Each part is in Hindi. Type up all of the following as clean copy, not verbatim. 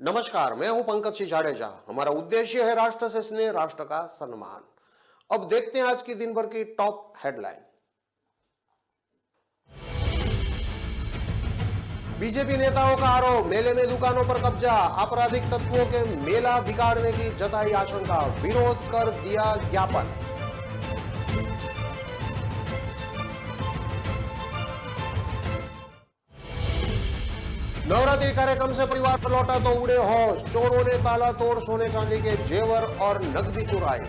नमस्कार, मैं हूं पंकज सिंह जाडेजा। हमारा उद्देश्य है राष्ट्र से स्नेह, राष्ट्र का सम्मान। अब देखते हैं आज की दिन भर की टॉप हेडलाइन। बीजेपी नेताओं का आरोप, मेले में दुकानों पर कब्जा, आपराधिक तत्वों के मेला बिगाड़ने की जताई आशंका, विरोध कर दिया ज्ञापन। नवरात्रि कार्यक्रम से परिवार लौटा तो उड़े होश, चोरों ने ताला तोड़ सोने चांदी के जेवर और नकदी चुराई।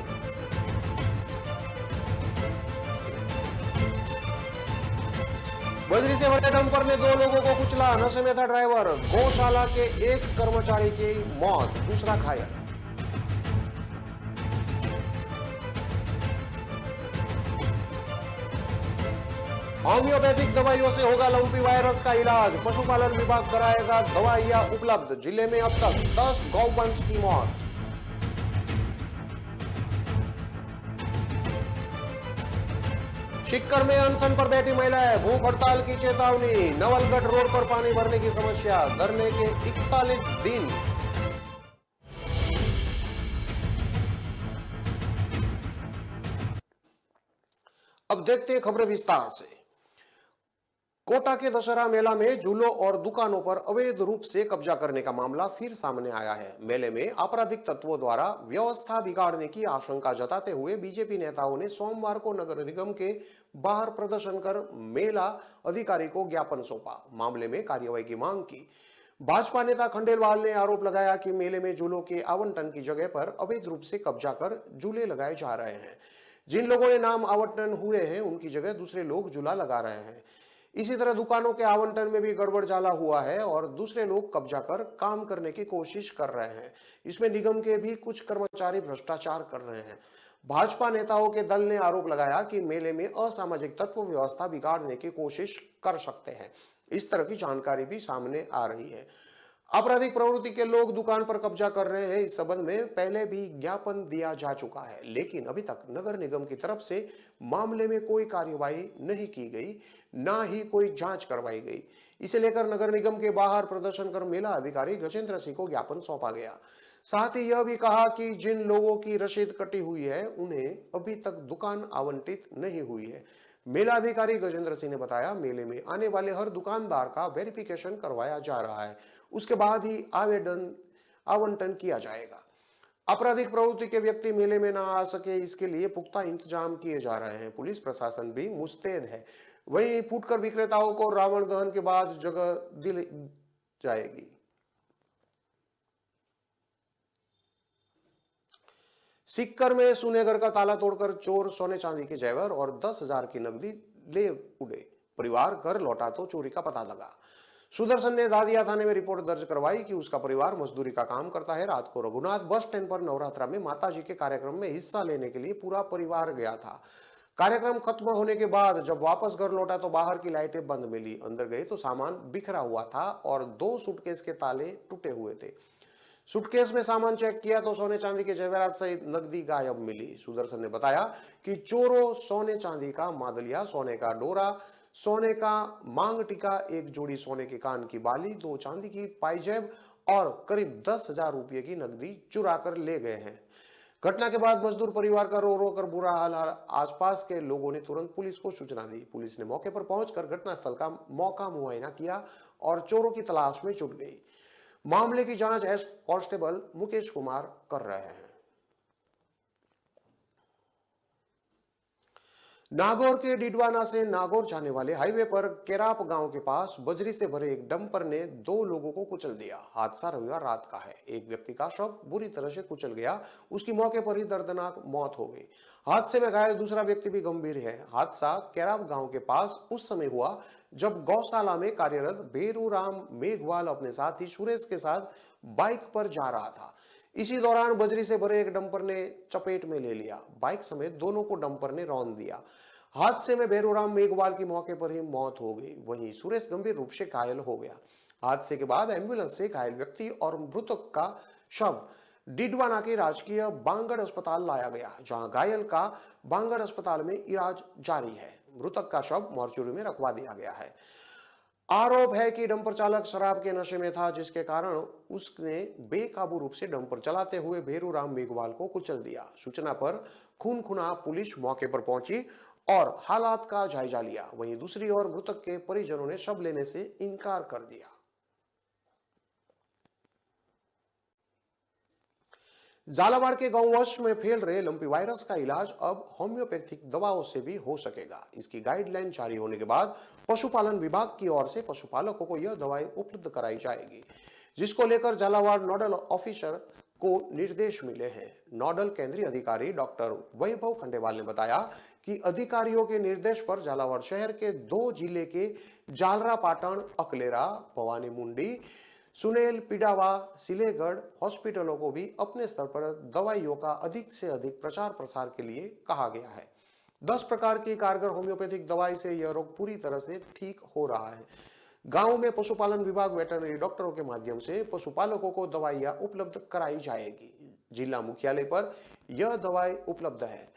बजरी से भरे डंपर ने 2 लोगों को कुचला, नशे में था ड्राइवर। गौशाला के एक कर्मचारी की मौत, दूसरा घायल। होम्योपैथिक दवाइयों से होगा लंपी वायरस का इलाज, पशुपालन विभाग कराएगा दवाइयां उपलब्ध। जिले में अब तक 10 गौवंश की मौत। शिक्कर में अनशन पर बैठी महिलाएं, भूख हड़ताल की चेतावनी। नवलगढ़ रोड पर पानी भरने की समस्या, धरने के 41 दिन। अब देखते हैं खबरें विस्तार से। कोटा के दशहरा मेला में झूलों और दुकानों पर अवैध रूप से कब्जा करने का मामला फिर सामने आया है। मेले में आपराधिक तत्वों द्वारा व्यवस्था बिगाड़ने की आशंका जताते हुए बीजेपी नेताओं ने सोमवार को नगर निगम के बाहर प्रदर्शन कर मेला अधिकारी को ज्ञापन सौंपा, मामले में कार्रवाई की मांग की। भाजपा नेता खंडेलवाल ने आरोप लगाया कि मेले में झूलों के आवंटन की जगह पर अवैध रूप से कब्जा कर झूले लगाए जा रहे हैं। जिन लोगों ने नाम आवंटन हुए हैं उनकी जगह दूसरे लोग झूला लगा रहे हैं। इसी तरह दुकानों के आवंटन में भी गड़बड़ जाला हुआ है और दूसरे लोग कब्जा कर काम करने की कोशिश कर रहे हैं। इसमें निगम के भी कुछ कर्मचारी भ्रष्टाचार कर रहे हैं। भाजपा नेताओं के दल ने आरोप लगाया कि मेले में असामाजिक तत्व व्यवस्था बिगाड़ने की कोशिश कर सकते हैं। इस तरह की जानकारी भी सामने आ रही है। आपराधिक प्रवृत्ति के लोग दुकान पर कब्जा कर रहे हैं। इस संबंध में पहले भी ज्ञापन दिया जा चुका है, लेकिन अभी तक नगर निगम की तरफ से मामले में कोई कार्यवाही नहीं की गई, ना ही कोई जांच करवाई गई। इसे लेकर नगर निगम के बाहर प्रदर्शन कर मेला अधिकारी गजेंद्र सिंह को ज्ञापन सौंपा गया। साथ ही यह भी कहा कि जिन लोगों की रसीद कटी हुई है उन्हें अभी तक दुकान आवंटित नहीं हुई है। मेला अधिकारी गजेंद्र सिंह ने बताया, मेले में आने वाले हर दुकानदार का वेरिफिकेशन करवाया जा रहा है, उसके बाद ही आवेदन आवंटन किया जाएगा। आपराधिक प्रवृत्ति के व्यक्ति मेले में ना आ सके, इसके लिए पुख्ता इंतजाम किए जा रहे हैं। पुलिस प्रशासन भी मुस्तैद है। वहीं फुटकर विक्रेताओं को रावण दहन के बाद जगह दी जाएगी। सिक्कर में सुनेगर का ताला तोड़कर चोर सोने चांदी के जेवर और 10,000 की नकदी ले उड़े, परिवार घर लौटा तो चोरी का पता लगा। सुदर्शन ने दादिया थाने में रिपोर्ट दर्ज करवाई कि उसका परिवार मजदूरी का काम करता है। रात को रघुनाथ बस स्टैंड पर नवरात्रा में माताजी के कार्यक्रम में हिस्सा लेने के लिए पूरा परिवार गया था। कार्यक्रम खत्म होने के बाद जब वापस घर लौटा तो बाहर की लाइटें बंद मिली। अंदर गए तो सामान बिखरा हुआ था और 2 सूटकेस के ताले टूटे हुए थे। सूटकेस में सामान चेक किया तो सोने चांदी के जेवरात सहित नकदी गायब मिली। सुदर्शन ने बताया कि चोरों सोने चांदी का मादलिया, सोने का डोरा, सोने का मांग टीका, एक जोड़ी सोने के कान की बाली, 2 चांदी की पायजेब और करीब 10,000 रुपये की नकदी चुरा कर ले गए हैं। घटना के बाद मजदूर परिवार का रो रो कर बुरा हाल। आसपास के लोगों ने तुरंत पुलिस को सूचना दी। पुलिस ने मौके पर पहुंचकर घटनास्थल का मौका मुआयना किया और चोरों की तलाश में जुट गई। मामले की जांच एस कांस्टेबल मुकेश कुमार कर रहे हैं। नागौर के डिडवाना से नागौर जाने वाले हाईवे पर केराप गांव के पास बजरी से भरे एक डंपर ने 2 लोगों को कुचल दिया। हादसा रविवार रात का है। एक व्यक्ति का शव बुरी तरह से कुचल गया, उसकी मौके पर ही दर्दनाक मौत हो गई। हादसे में घायल दूसरा व्यक्ति भी गंभीर है। हादसा केराप गांव के पास उस समय हुआ जब गौशाला में कार्यरत भेरूराम मेघवाल अपने साथी सुरेश के साथ बाइक पर जा रहा था। इसी दौरान बजरी से भरे एक डंपर ने चपेट में ले लिया। बाइक समेत दोनों को डंपर ने रौंद दिया। हादसे में भेरूराम मेघवाल की मौके पर ही मौत हो गई, वहीं सुरेश गंभीर रूप से घायल हो गया। हादसे के बाद एम्बुलेंस से घायल व्यक्ति और मृतक का शव डिडवाना के राजकीय बांगड़ अस्पताल लाया गया, जहां घायल का बांगड़ अस्पताल में इलाज जारी है। मृतक का शव मॉर्चुरी में रखवा दिया गया है। आरोप है कि डंपर चालक शराब के नशे में था, जिसके कारण उसने बेकाबू रूप से डंपर चलाते हुए भेरूराम मेघवाल को कुचल दिया। सूचना पर खून खुना पुलिस मौके पर पहुंची और हालात का जायजा लिया। वहीं दूसरी ओर मृतक के परिजनों ने शव लेने से इनकार कर दिया। झालावाड़ के गौवंश में फैल रहे लंपी वायरस का इलाज अब होम्योपैथिक दवाओं से भी हो सकेगा। इसकी गाइडलाइन जारी होने के बाद पशुपालन विभाग की ओर से पशुपालकों को यह दवाई उपलब्ध कराई जाएगी, जिसको लेकर झालावाड़ नोडल ऑफिसर को निर्देश मिले हैं। नोडल केंद्रीय अधिकारी डॉक्टर वैभव खंडेवाल ने बताया कि अधिकारियों के निर्देश पर झालावाड़ शहर के 2 जिले के जालरापाटन, अकलेरा, भवानी मुंडी, सुनेल, पिडावा, सिलेगढ़ हॉस्पिटलों को भी अपने स्तर पर दवाइयों का अधिक से अधिक प्रचार प्रसार के लिए कहा गया है। 10 प्रकार की कारगर होम्योपैथिक दवाई से यह रोग पूरी तरह से ठीक हो रहा है। गांव में पशुपालन विभाग वेटरनरी डॉक्टरों के माध्यम से पशुपालकों को दवाइयां उपलब्ध कराई जाएगी। जिला मुख्यालय पर यह दवाई उपलब्ध है।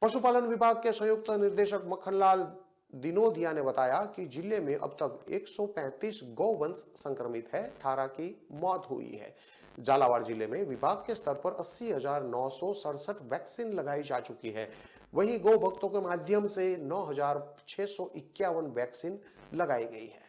पशुपालन विभाग के संयुक्त निर्देशक मक्खनलाल दिनोदिया ने बताया कि जिले में अब तक 135 गौवंश संक्रमित है, 18 की मौत हुई है। झालावाड़ जिले में विभाग के स्तर पर 80,967 वैक्सीन लगाई जा चुकी है। वहीं गौ भक्तों के माध्यम से 9,651 वैक्सीन लगाई गई है।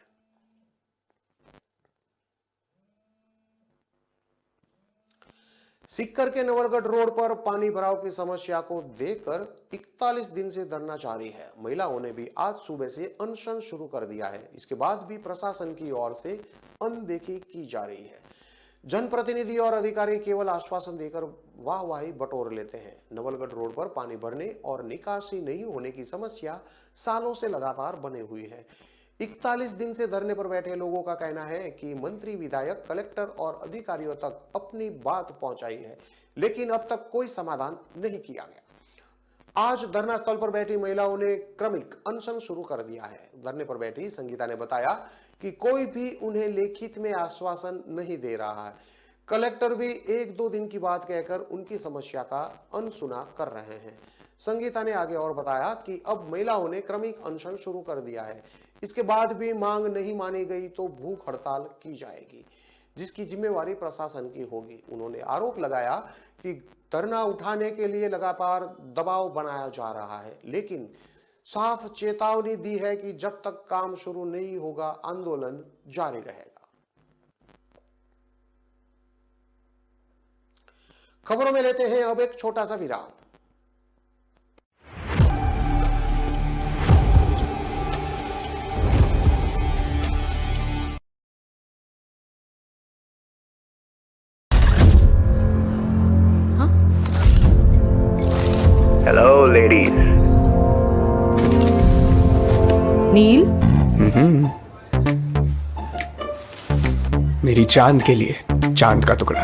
सीकर के नवलगढ़ रोड पर पानी भराव की समस्या को देखकर 41 दिन से धरना जारी है। महिलाओं ने भी आज सुबह से अनशन शुरू कर दिया है। इसके बाद भी प्रशासन की ओर से अनदेखी की जा रही है। जनप्रतिनिधि और अधिकारी केवल आश्वासन देकर वाहवाही बटोर लेते हैं। नवलगढ़ रोड पर पानी भरने और निकासी नहीं होने की समस्या सालों से लगातार बनी हुई है। 41 दिन से धरने पर बैठे लोगों का कहना है कि मंत्री, विधायक, कलेक्टर और अधिकारियों तक अपनी बात पहुंचाई है, लेकिन अब तक कोई समाधान नहीं किया गया। आज धरना स्थल पर बैठी महिलाओं ने क्रमिक अनशन शुरू कर दिया है। धरने पर बैठी संगीता ने बताया कि कोई भी उन्हें लिखित में आश्वासन नहीं दे रहा है। कलेक्टर भी 1-2 दिन की बात कहकर उनकी समस्या का अनसुना कर रहे हैं। संगीता ने आगे और बताया कि अब महिलाओं ने क्रमिक अनशन शुरू कर दिया है। इसके बाद भी मांग नहीं मानी गई तो भूख हड़ताल की जाएगी, जिसकी जिम्मेवारी प्रशासन की होगी। उन्होंने आरोप लगाया कि धरना उठाने के लिए लगातार दबाव बनाया जा रहा है, लेकिन साफ चेतावनी दी है कि जब तक काम शुरू नहीं होगा आंदोलन जारी रहेगा। खबरों में लेते हैं अब एक छोटा सा विराम। Hello, ladies. नील, मेरी चांद के लिए चांद का टुकड़ा।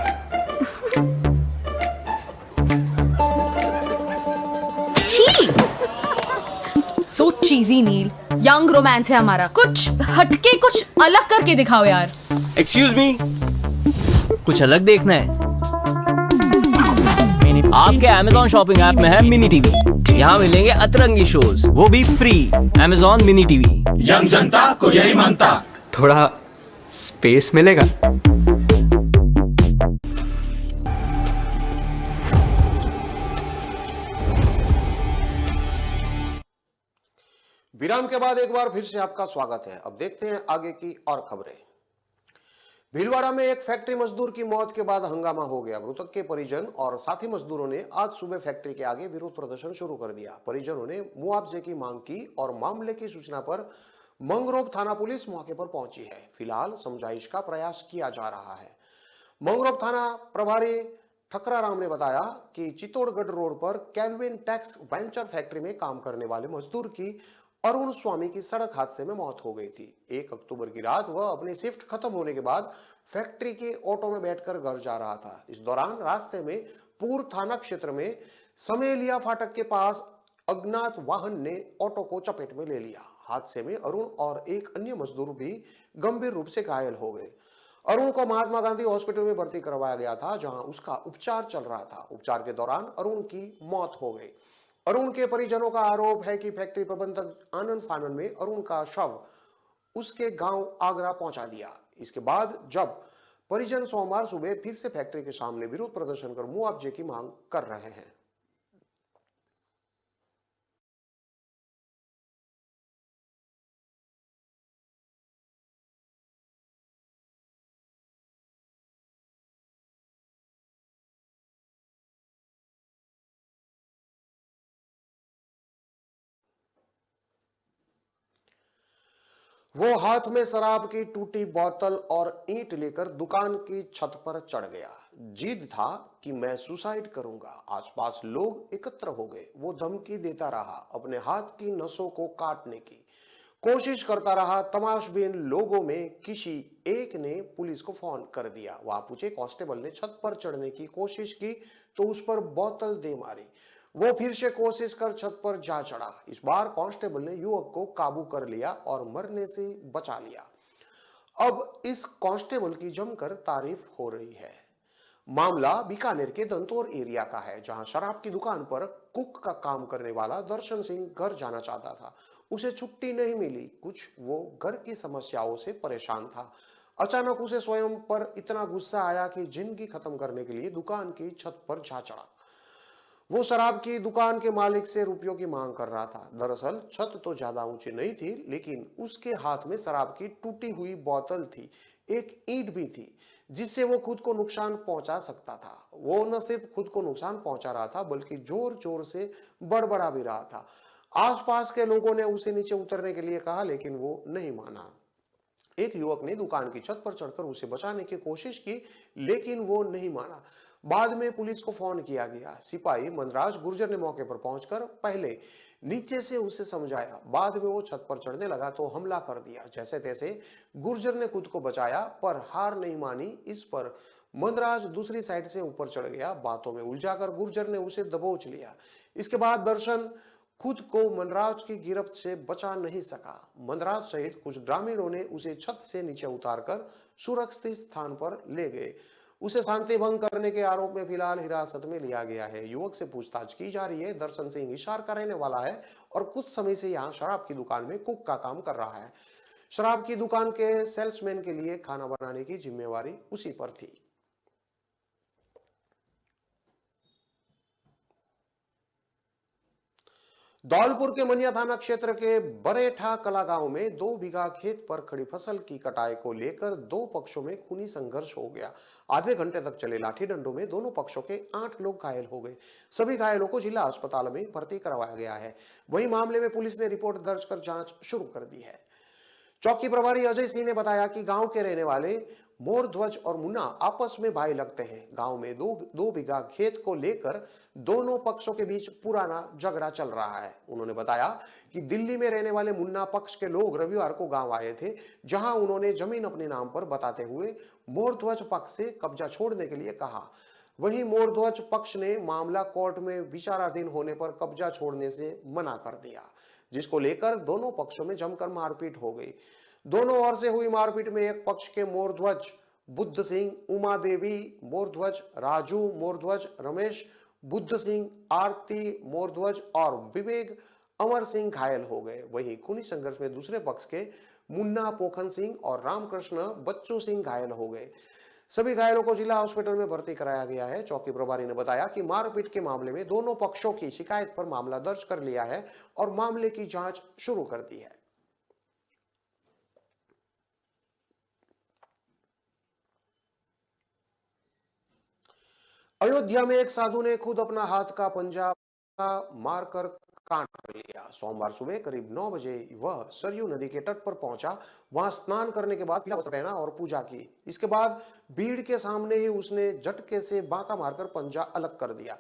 सो चीजी नील। यंग रोमांस है हमारा, कुछ हटके, कुछ अलग करके दिखाओ यार। Excuse me. कुछ अलग देखना है? आपके Amazon शॉपिंग ऐप में है मिनी टीवी। यहाँ मिलेंगे अतरंगी शोज, वो भी free. Amazon mini TV. Young जनता को यही मानता। थोड़ा स्पेस मिलेगा? विराम के बाद एक बार फिर से आपका स्वागत है। अब देखते हैं आगे की और खबरें। भीलवाड़ा में एक फैक्ट्री मजदूर की मौत के बाद हंगामा हो गया। मृतक के परिजन और साथी मजदूरों ने आज सुबह फैक्ट्री के आगे विरोध प्रदर्शन शुरू कर दिया। परिजनों ने मुआवजे की मांग की और मामले की सूचना पर मंगरोब थाना पुलिस मौके पर पहुंची है। फिलहाल समझाइश का प्रयास किया जा रहा है। मंगरोब थाना प्रभारी ठकराराम ने बताया कि चित्तौड़गढ़ रोड पर कैल्विन टैक्स वेंचर फैक्ट्री में काम करने वाले मजदूर की अरुण स्वामी की सड़क हादसे में मौत हो गई थी। 1 अक्टूबर की रात वह अपनी शिफ्ट खत्म होने के बाद फैक्ट्री के ऑटो में बैठकर घर जा रहा था। इस दौरान रास्ते में पूर्व थाना क्षेत्र में समेलिया फाटक के पास अज्ञात वाहन ने ऑटो को चपेट में ले लिया। हादसे में अरुण और एक अन्य मजदूर भी गंभीर रूप से घायल हो गए। अरुण को महात्मा गांधी हॉस्पिटल में भर्ती करवाया गया था, जहां उसका उपचार चल रहा था। उपचार के दौरान अरुण की मौत हो गई। अरुण के परिजनों का आरोप है कि फैक्ट्री प्रबंधक आनंद फानन में अरुण का शव उसके गांव आगरा पहुंचा दिया। इसके बाद जब परिजन सोमवार सुबह फिर से फैक्ट्री के सामने विरोध प्रदर्शन कर मुआवजे की मांग कर रहे हैं। वो हाथ में शराब की टूटी बोतल और ईंट लेकर दुकान की छत पर चढ़ गया। जिद था कि मैं सुसाइड करूंगा। आसपास लोग एकत्र हो गए। वो धमकी देता रहा, अपने हाथ की नसों को काटने की कोशिश करता रहा। तमाशबीन लोगों में किसी एक ने पुलिस को फोन कर दिया। वहां पूछे कांस्टेबल ने छत पर चढ़ने की कोशिश की तो उस पर बोतल दे मारी। वो फिर से कोशिश कर छत पर जा चढ़ा। इस बार कांस्टेबल ने युवक को काबू कर लिया और मरने से बचा लिया। अब इस कांस्टेबल की जमकर तारीफ हो रही है। मामला बीकानेर के दंतौर एरिया का है, जहां शराब की दुकान पर कुक का काम करने वाला दर्शन सिंह घर जाना चाहता था। उसे छुट्टी नहीं मिली। कुछ वो घर की समस्याओं से परेशान था। अचानक उसे स्वयं पर इतना गुस्सा आया कि जिंदगी खत्म करने के लिए दुकान की छत पर जा चढ़ा। वो शराब की दुकान के मालिक से रुपयों की मांग कर रहा था। दरअसल छत तो ज्यादा ऊंची नहीं थी, लेकिन उसके हाथ में शराब की टूटी हुई बोतल थी, एक ईंट भी थी जिससे वो खुद को नुकसान पहुंचा सकता था। वो न सिर्फ खुद को नुकसान पहुंचा रहा था, बल्कि जोर जोर से बड़बड़ा भी रहा था। आसपास के लोगों ने उसे नीचे उतरने के लिए कहा, लेकिन वो नहीं माना। एक युवक ने दुकान की छत पर चढ़कर उसे बचाने की कोशिश की, लेकिन वो नहीं माना। बाद में पुलिस को फोन किया गया। सिपाही मनराज गुर्जर ने मौके पर पहुंचकर पहले नीचे से उसे समझाया। बाद में वो छत पर चढ़ने लगा तो हमला कर दिया। जैसे तैसे गुर्जर ने खुद को बचाया, पर हार नहीं मानी। इस पर मनराज दूसरी साइड से ऊपर चढ़ गया। बातों में उलझाकर गुर्जर ने उसे दबोच लिया। इसके बाद दर्शन खुद को मनराज की गिरफ्त से बचा नहीं सका। मनराज सहित कुछ ग्रामीणों ने उसे छत से नीचे उतारकर सुरक्षित स्थान पर ले गए। उसे शांति भंग करने के आरोप में फिलहाल हिरासत में लिया गया है। युवक से पूछताछ की जा रही है। दर्शन सिंह हिसार का रहने वाला है और कुछ समय से यहाँ शराब की दुकान में कुक का काम कर रहा है। शराब की दुकान के सेल्समैन के लिए खाना बनाने की जिम्मेवारी उसी पर थी। धौलपुर के मनिया थाना क्षेत्र के बरेठा कला गांव में 2 बीघा खेत पर खड़ी फसल की कटाई को लेकर दो पक्षों में खूनी संघर्ष हो गया। आधे घंटे तक चले लाठी डंडों में दोनों पक्षों के 8 लोग घायल हो गए। सभी घायलों को जिला अस्पताल में भर्ती करवाया गया है। वहीं मामले में पुलिस ने रिपोर्ट दर्ज कर जांच शुरू कर दी है। चौकी प्रभारी अजय सिंह ने बताया कि गांव के रहने वाले मोरध्वज और मुन्ना आपस में भाई लगते हैं। गांव में दो बीघा खेत को लेकर दोनों पक्षों के बीच पुराना झगड़ा चल रहा है। उन्होंने बताया कि दिल्ली में रहने वाले मुन्ना पक्ष के लोग रविवार को गांव आए थे, जहां उन्होंने जमीन अपने नाम पर बताते हुए मोरध्वज पक्ष से कब्जा छोड़ने के लिए कहा। वहीं मोरध्वज पक्ष ने मामला कोर्ट में विचाराधीन होने पर कब्जा छोड़ने से मना कर दिया, जिसको लेकर दोनों पक्षों में जमकर मारपीट हो गई। दोनों ओर से हुई मारपीट में एक पक्ष के मोरध्वज बुद्ध सिंह, उमा देवी मोरध्वज, राजू मोरध्वज, रमेश बुद्ध सिंह, आरती मोरध्वज और विवेक अमर सिंह घायल हो गए। वहीं खूनी संघर्ष में दूसरे पक्ष के मुन्ना पोखन सिंह और रामकृष्ण बच्चू सिंह घायल हो गए। सभी घायलों को जिला हॉस्पिटल में भर्ती कराया गया है। चौकी प्रभारी ने बताया कि मारपीट के मामले में दोनों पक्षों की शिकायत पर मामला दर्ज कर लिया है और मामले की जांच शुरू कर दी है। अयोध्या में एक साधु ने खुद अपना हाथ का पंजा मारकर काट लिया। सोमवार सुबह करीब 9 बजे वह सरयू नदी के तट पर पहुंचा। वहां स्नान करने के बाद पीला वस्त्र पहना और पूजा की। इसके बाद भीड़ के सामने ही उसने झटके से बांका मारकर पंजा अलग कर दिया।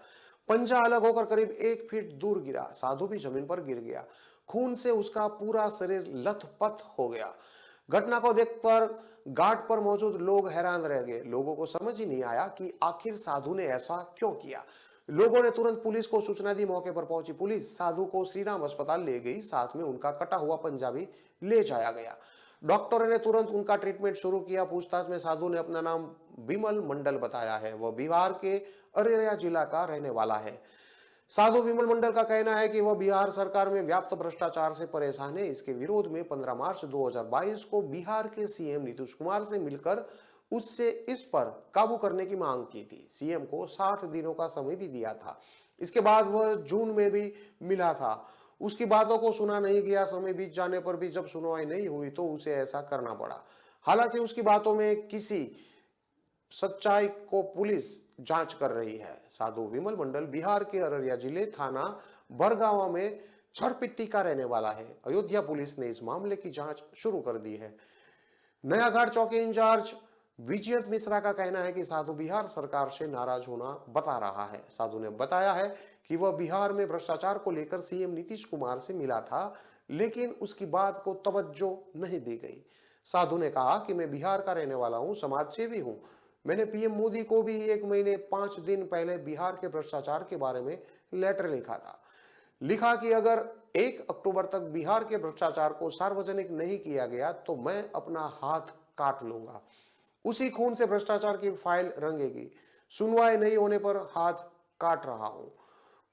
पंजा अलग होकर करीब 1 फीट दूर गिरा। साधु भी जमीन पर गिर गया। खून से उसका पूरा शरीर लथपथ हो गया। घटना को देखकर घाट पर मौजूद लोग हैरान रह गए। लोगों को समझ ही नहीं आया कि आखिर साधु ने ऐसा क्यों किया। लोगों ने तुरंत पुलिस को सूचना दी। मौके पर पहुंची पुलिस साधु को श्रीराम अस्पताल ले गई। साथ में उनका कटा हुआ पंजा भी ले जाया गया। डॉक्टरों ने तुरंत उनका ट्रीटमेंट शुरू किया। पूछताछ में साधु ने अपना नाम विमल मंडल बताया है। वह बिहार के अररिया जिला का रहने वाला है। साधु विमल मंडल का कहना है कि वह बिहार सरकार में व्याप्त भ्रष्टाचार से परेशान है। इसके विरोध में 15 मार्च 2022 को बिहार के सीएम नीतीश कुमार से मिलकर उससे इस पर काबू करने की मांग की थी। सीएम को 60 दिनों का समय भी दिया था। इसके बाद वह जून में भी मिला था। उसकी बातों को सुना नहीं गया। समय बीत जाने पर भी जब सुनवाई नहीं हुई तो उसे ऐसा करना पड़ा। हालांकि उसकी बातों में किसी सच्चाई को पुलिस जांच कर रही है। साधु विमल मंडल बिहार के अररिया जिले थाना बरगावा में छरपिट्टी का रहने वाला है। अयोध्या पुलिस ने इस मामले की जांच शुरू कर दी है। नया घाट चौकी इंचार्ज विजयंत मिश्रा का कहना है कि साधु बिहार सरकार से नाराज होना बता रहा है। साधु ने बताया है कि वह बिहार में भ्रष्टाचार को लेकर सीएम नीतीश कुमार से मिला था, लेकिन उसकी बात को तवज्जो नहीं दी गई। साधु ने कहा कि मैं बिहार का रहने वाला हूं, समाज सेवी हूं। मैंने पीएम मोदी को भी 1 महीने 5 दिन पहले बिहार के भ्रष्टाचार के बारे में लेटर लिखा था। लिखा कि अगर 1 अक्टूबर तक बिहार के भ्रष्टाचार को सार्वजनिक नहीं किया गया तो मैं अपना हाथ काट लूंगा। उसी खून से भ्रष्टाचार की फाइल रंगेगी। सुनवाई नहीं होने पर हाथ काट रहा हूं।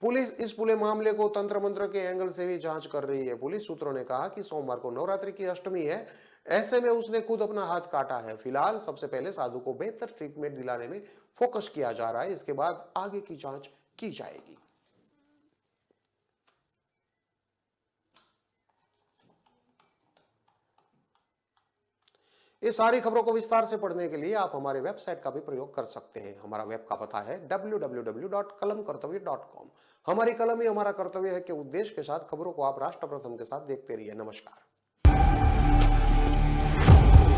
पुलिस इस पूरे मामले को तंत्र मंत्र के एंगल से भी जांच कर रही है। पुलिस सूत्रों ने कहा कि सोमवार को नवरात्रि की अष्टमी है, ऐसे में उसने खुद अपना हाथ काटा है। फिलहाल सबसे पहले साधु को बेहतर ट्रीटमेंट दिलाने में फोकस किया जा रहा है। इसके बाद आगे की जांच की जाएगी। ये सारी खबरों को विस्तार से पढ़ने के लिए आप हमारे वेबसाइट का भी प्रयोग कर सकते हैं। हमारा वेब का पता है www.kalamkartavya.com। हमारी कलम ही हमारा कर्तव्य है के उद्देश्य के साथ खबरों को आप राष्ट्र प्रथम के साथ देखते रहिए। नमस्कार।